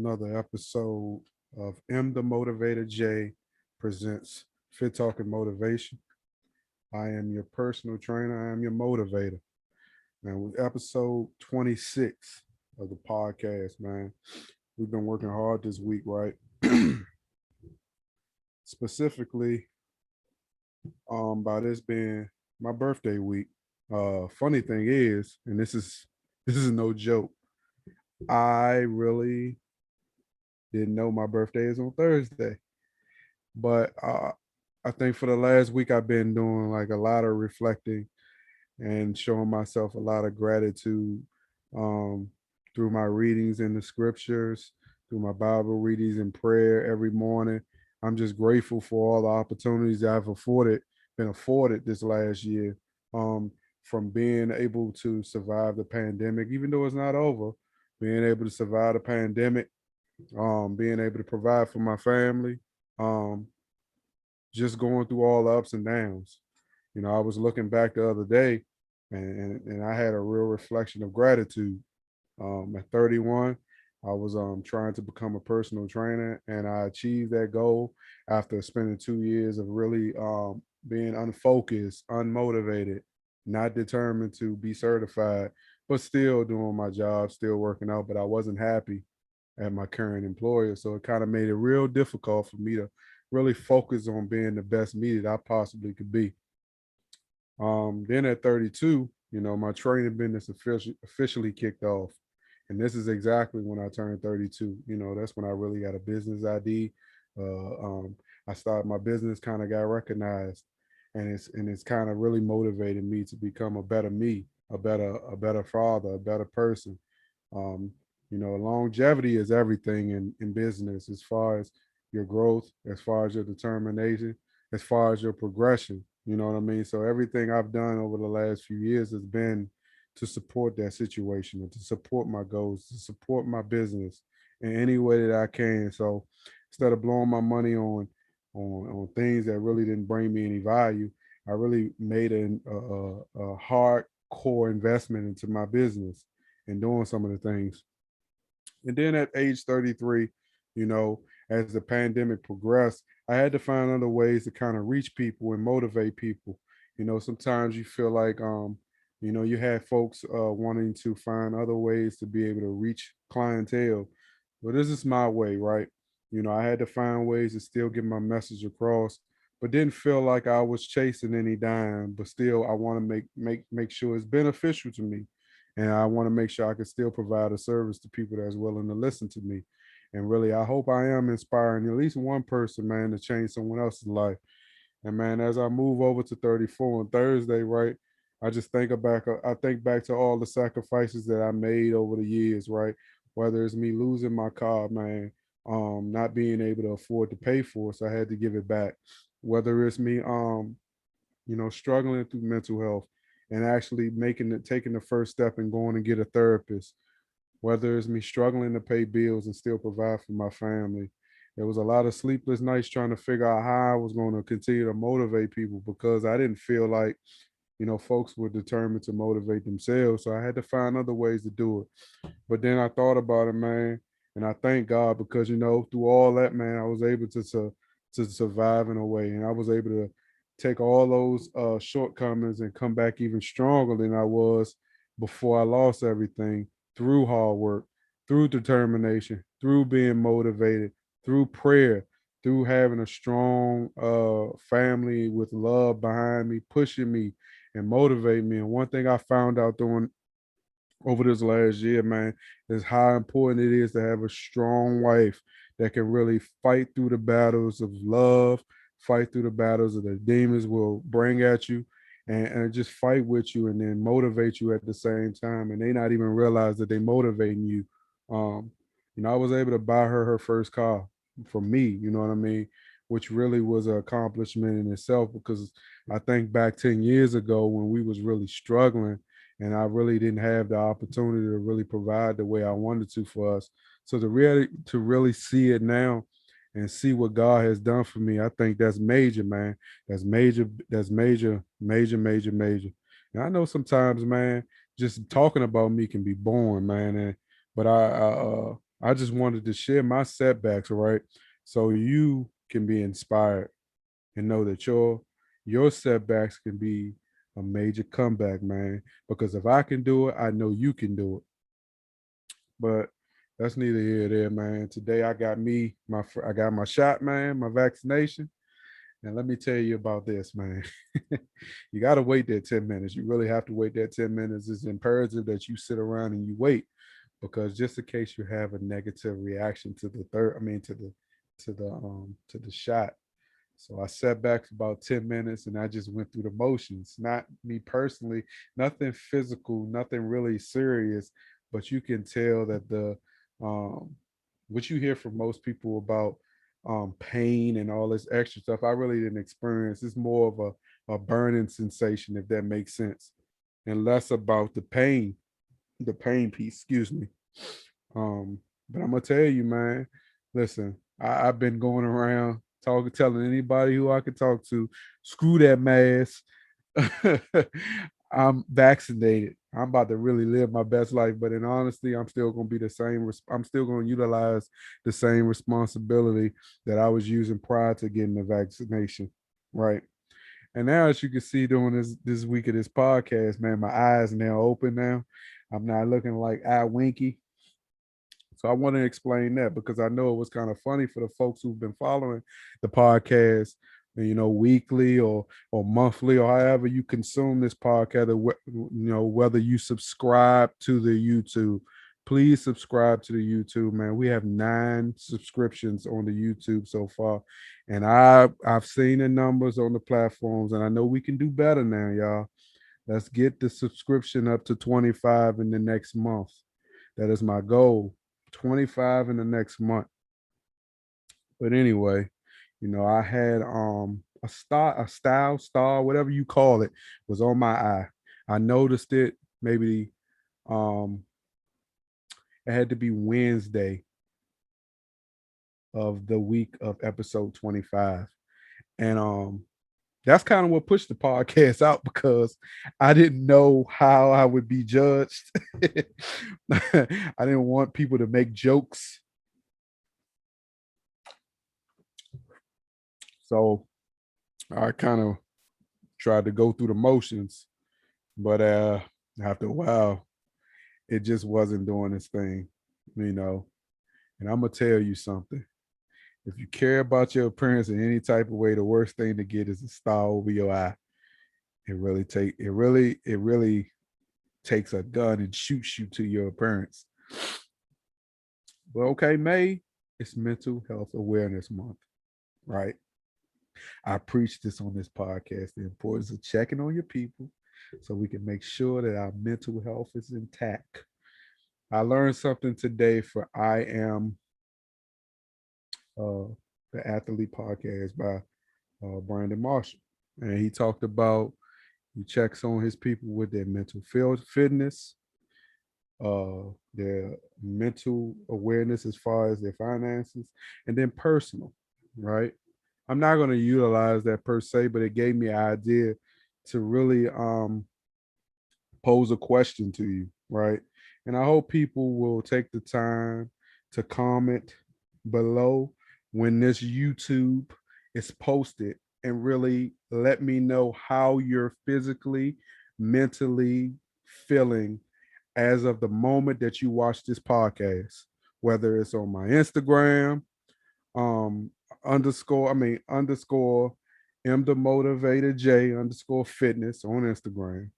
another episode of the Motivator J presents Fit Talk and Motivation. I am your personal trainer. I am your motivator. Now, with episode 26 of the podcast, man, we've been working hard this week, right? Specifically, by this being my birthday week. Funny thing is, and this is no joke. I really didn't know my birthday is on Thursday. But I think for the last week, I've been doing like a lot of reflecting and showing myself a lot of gratitude um, through my readings in the scriptures, through my Bible readings and prayer every morning. I'm just grateful for all the opportunities I've been afforded this last year, um, from being able to survive the pandemic, even though it's not over, being able to survive the pandemic, being able to provide for my family, um, just going through all the ups and downs. I was looking back the other day, and I had a real reflection of gratitude. At 31, I was trying to become a personal trainer, and I achieved that goal after spending 2 years of really being unfocused, unmotivated, not determined to be certified, but still doing my job, still working out. But I wasn't happy at my current employer. So it kind of made it real difficult for me to really focus on being the best me that I possibly could be. Then at 32, my training business officially kicked off. And this is exactly when I turned 32. That's when I really got a business ID. I started my business, kind of got recognized, and it's kind of really motivated me to become a better me, a better father, a better person. Um, longevity is everything in business, as far as your growth, as far as your determination, as far as your progression. You know what I mean? So everything I've done over the last few years has been to support that situation and to support my goals, to support my business in any way that I can. So instead of blowing my money on things that really didn't bring me any value, I really made a hardcore investment into my business and doing some of the things. And then at age 33, you know, as the pandemic progressed, I had to find other ways to kind of reach people and motivate people. Sometimes you feel like, you have folks wanting to find other ways to be able to reach clientele. Well, this is my way, right? I had to find ways to still get my message across, but didn't feel like I was chasing any dime. But still, I want to make sure it's beneficial to me, and I want to make sure I can still provide a service to people that's willing to listen to me. And really, I hope I am inspiring at least one person, man, to change someone else's life. And man, as I move over to 34 on Thursday, right, I think back to all the sacrifices that I made over the years, right? Whether it's me losing my car, man, not being able to afford to pay for it, so I had to give it back. Whether it's me, struggling through mental health and actually taking the first step and going and get a therapist. Whether it's me struggling to pay bills and still provide for my family. There was a lot of sleepless nights trying to figure out how I was going to continue to motivate people, because I didn't feel like, folks were determined to motivate themselves. So I had to find other ways to do it. But then I thought about it, man, and I thank God, because, through all that, man, I was able to survive in a way, and I was able to take all those shortcomings and come back even stronger than I was before I lost everything, through hard work, through determination, through being motivated, through prayer, through having a strong family with love behind me, pushing me and motivating me. And one thing I found out during over this last year, man, is how important it is to have a strong wife that can really fight through the battles of love, fight through the battles of the demons will bring at you, and just fight with you and then motivate you at the same time. And they not even realize that they motivating you. Um, I was able to buy her first car for me, you know what I mean? Which really was an accomplishment in itself, because I think back 10 years ago when we was really struggling, and I really didn't have the opportunity to really provide the way I wanted to for us. So to really see it now and see what God has done for me, I think that's major, man. That's major. That's major, major, major, major. And I know sometimes, man, just talking about me can be boring, man. But I just wanted to share my setbacks, right? So you can be inspired and know that your setbacks can be a major comeback, man. Because if I can do it, I know you can do it. But that's neither here nor there, man. Today I got I got my shot, man, my vaccination. And let me tell you about this, man. You got to wait that 10 minutes. You really have to wait that 10 minutes. It's imperative that you sit around and you wait, because just in case you have a negative reaction to the to the shot. So I sat back for about 10 minutes and I just went through the motions. Not me personally, nothing physical, nothing really serious, but you can tell that the um what you hear from most people about pain and all this extra stuff, I really didn't experience. It's more of a burning sensation, if that makes sense, and less about the pain piece, excuse me. But I'm gonna tell you, man, listen, I've been going around talking, telling anybody who I could talk to, screw that mask. I'm vaccinated. I'm about to really live my best life, but in honesty, I'm still gonna be the same. I'm still gonna utilize the same responsibility that I was using prior to getting the vaccination, right? And now, as you can see, during this week of this podcast, man, my eyes now open now. I'm not looking like I winky. So I want to explain that because I know it was kind of funny for the folks who've been following the podcast, weekly or monthly or however you consume this podcast, whether you subscribe to the YouTube. Please subscribe to the YouTube, man. We have 9 subscriptions on the YouTube so far, and I've seen the numbers on the platforms, and I know we can do better now, y'all. Let's get the subscription up to 25 in the next month. That is my goal. 25 in the next month. But anyway, I had a style star, whatever you call it, was on my eye. I noticed it maybe um it had to be Wednesday of the week of episode 25. And that's kind of what pushed the podcast out, because I didn't know how I would be judged. I didn't want people to make jokes. So I kind of tried to go through the motions, but after a while, it just wasn't doing its thing, you know. And I'm gonna tell you something. If you care about your appearance in any type of way, the worst thing to get is a star over your eye. It really takes a gun and shoots you to your appearance. Well, okay, May, it's Mental Health Awareness Month, right? I preach this on this podcast, the importance of checking on your people so we can make sure that our mental health is intact. I learned something today for I Am uh, the Athlete podcast by Brandon Marshall. And he talked about he checks on his people with their mental fitness, their mental awareness as far as their finances, and then personal, right? I'm not going to utilize that per se, but it gave me an idea to really pose a question to you, right? And I hope people will take the time to comment below when this YouTube is posted and really let me know how you're physically, mentally feeling as of the moment that you watch this podcast, whether it's on my Instagram, um, underscore M the motivated J underscore fitness on Instagram,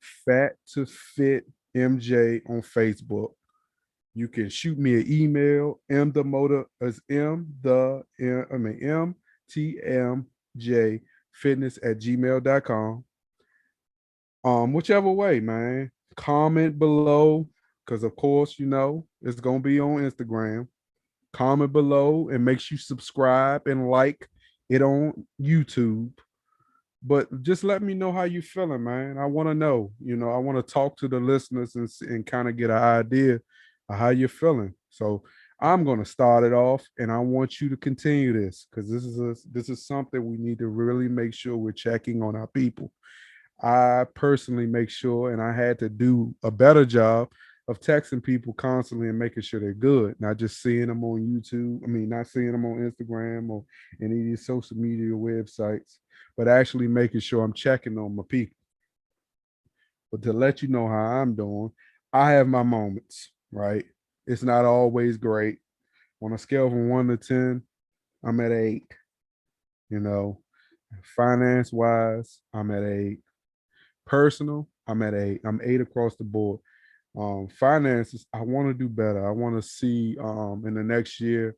Fat to Fit MJ on Facebook. You can shoot me an email, MTMJ fitness at gmail.com. Whichever way, man. Comment below, because of course, it's gonna be on Instagram. Comment below and make sure you subscribe and like it on YouTube. But just let me know how you feeling, man. I want to know. I want to talk to the listeners and kind of get an idea of how you're feeling. So I'm going to start it off, and I want you to continue this, because this is something we need to really make sure we're checking on our people. I personally make sure, and I had to do a better job of texting people constantly and making sure they're good, not just seeing them on YouTube. I mean, not seeing them on Instagram or any of these social media websites, but actually making sure I'm checking on my people. But to let you know how I'm doing, I have my moments, right? It's not always great. On a scale from 1 to 10, I'm at 8. You know, finance wise, I'm at 8. Personal, I'm at 8. I'm 8 across the board. Finances, I want to do better. I want to see in the next year,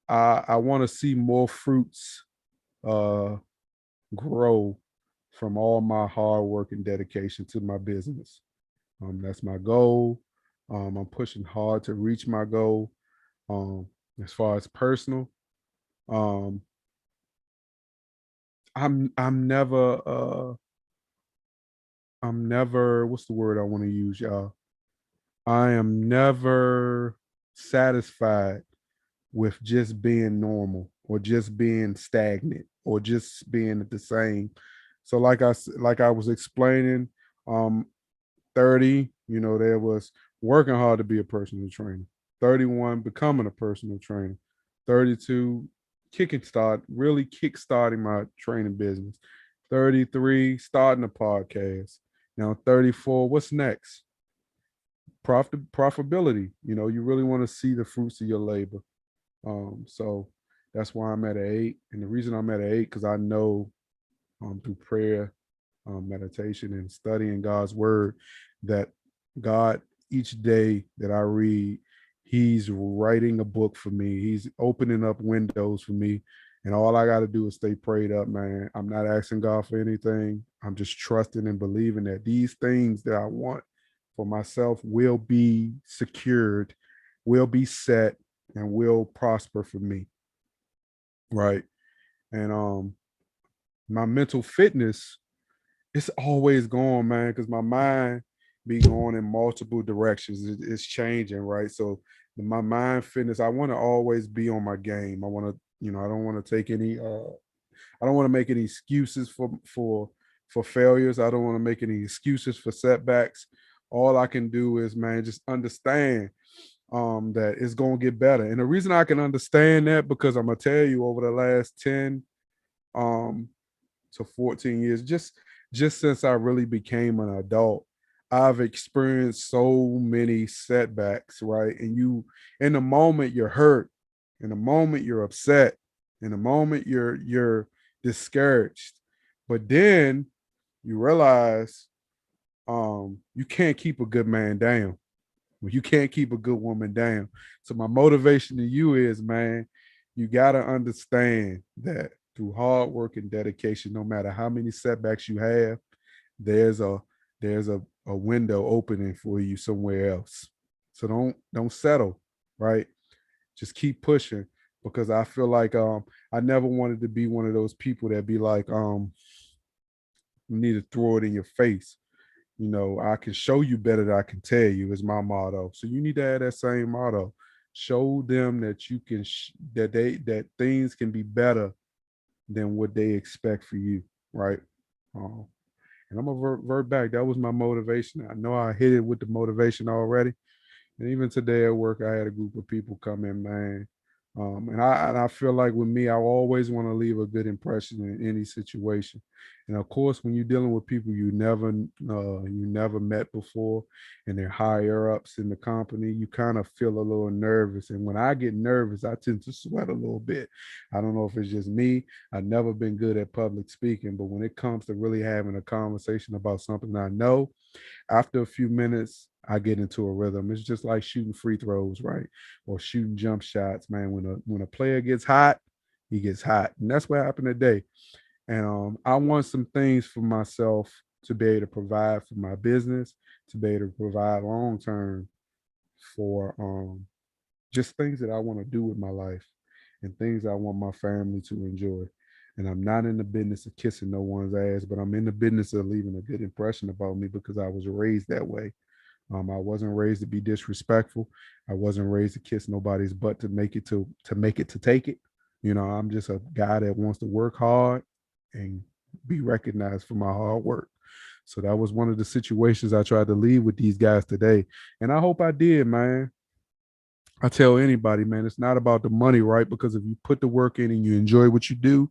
I want to see more fruits uh grow from all my hard work and dedication to my business. That's my goal. I'm pushing hard to reach my goal. Um, as far as personal, um, I'm never what's the word I want to use, y'all? I am never satisfied with just being normal or just being stagnant or just being the same. So like I was explaining, um, 30, there was working hard to be a personal trainer. 31, becoming a personal trainer. 32, really kickstarting my training business. 33, starting a podcast. Now 34, what's next? Profitability. You really want to see the fruits of your labor. So that's why I'm at an 8. And the reason I'm at an 8, because I know through prayer, meditation, and studying God's word, that God, each day that I read, He's writing a book for me. He's opening up windows for me. And all I got to do is stay prayed up, man. I'm not asking God for anything. I'm just trusting and believing that these things that I want for myself will be secured, will be set, and will prosper for me. Right. And my mental fitness, it's always going, man, because my mind be going in multiple directions. It's changing, right? So my mind fitness, I want to always be on my game. I want to, I don't want to take any I don't want to make any excuses for failures. I don't want to make any excuses for setbacks. All I can do is, man, just understand that it's gonna get better. And the reason I can understand that, because I'm gonna tell you, over the last 10 um to 14 years, just since I really became an adult, I've experienced so many setbacks, right? And in the moment you're hurt, in the moment you're upset, in the moment you're discouraged. But then you realize you can't keep a good man down. You can't keep a good woman down. So my motivation to you is, man, you got to understand that through hard work and dedication, no matter how many setbacks you have, there's a window opening for you somewhere else. So don't settle, right? Just keep pushing, because I feel like I never wanted to be one of those people that be like, you need to throw it in your face. I can show you better than I can tell you, is my motto. So you need to have that same motto. Show them that you can that things can be better than what they expect for you, right? Um, and I'm gonna revert back. That was my motivation. I know I hit it with the motivation already. And even today at work, I had a group of people come in, man. And I feel like with me, I always want to leave a good impression in any situation. And of course, when you're dealing with people you never met before, and they're higher ups in the company, you kind of feel a little nervous. And when I get nervous, I tend to sweat a little bit. I don't know if it's just me. I've never been good at public speaking, but when it comes to really having a conversation about something I know, after a few minutes, I get into a rhythm. It's just like shooting free throws, right? Or shooting jump shots, man. When a player gets hot, he gets hot. And that's what happened today. And I want some things for myself to be able to provide for my business, to be able to provide long term for just things that I want to do with my life and things I want my family to enjoy. And I'm not in the business of kissing no one's ass, but I'm in the business of leaving a good impression about me, because I was raised that way. I wasn't raised to be disrespectful. I wasn't raised to kiss nobody's butt to make it to make it to take it. I'm just a guy that wants to work hard and be recognized for my hard work. So that was one of the situations I tried to leave with these guys today. And I hope I did, man. I tell anybody, man, it's not about the money, right? Because if you put the work in and you enjoy what you do,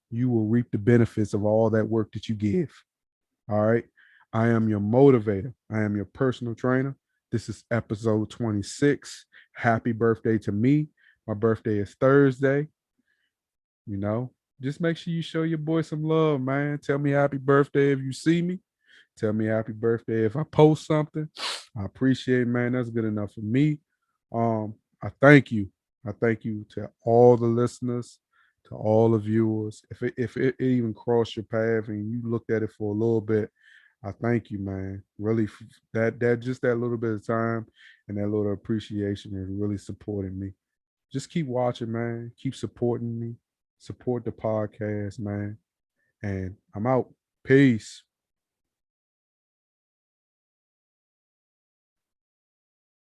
you will reap the benefits of all that work that you give. All right. I am your motivator. I am your personal trainer. This is episode 26. Happy birthday to me. My birthday is Thursday. You know, just make sure you show your boy some love, man. Tell me happy birthday if you see me. Tell me happy birthday if I post something. I appreciate it, man. That's good enough for me. I thank you. I thank you to all the listeners, to all the viewers. If it even crossed your path and you looked at it for a little bit, I thank you, man. Really, that just that little bit of time and that little appreciation is really supporting me. Just keep watching, man. Keep supporting me. Support the podcast, man. And I'm out. Peace.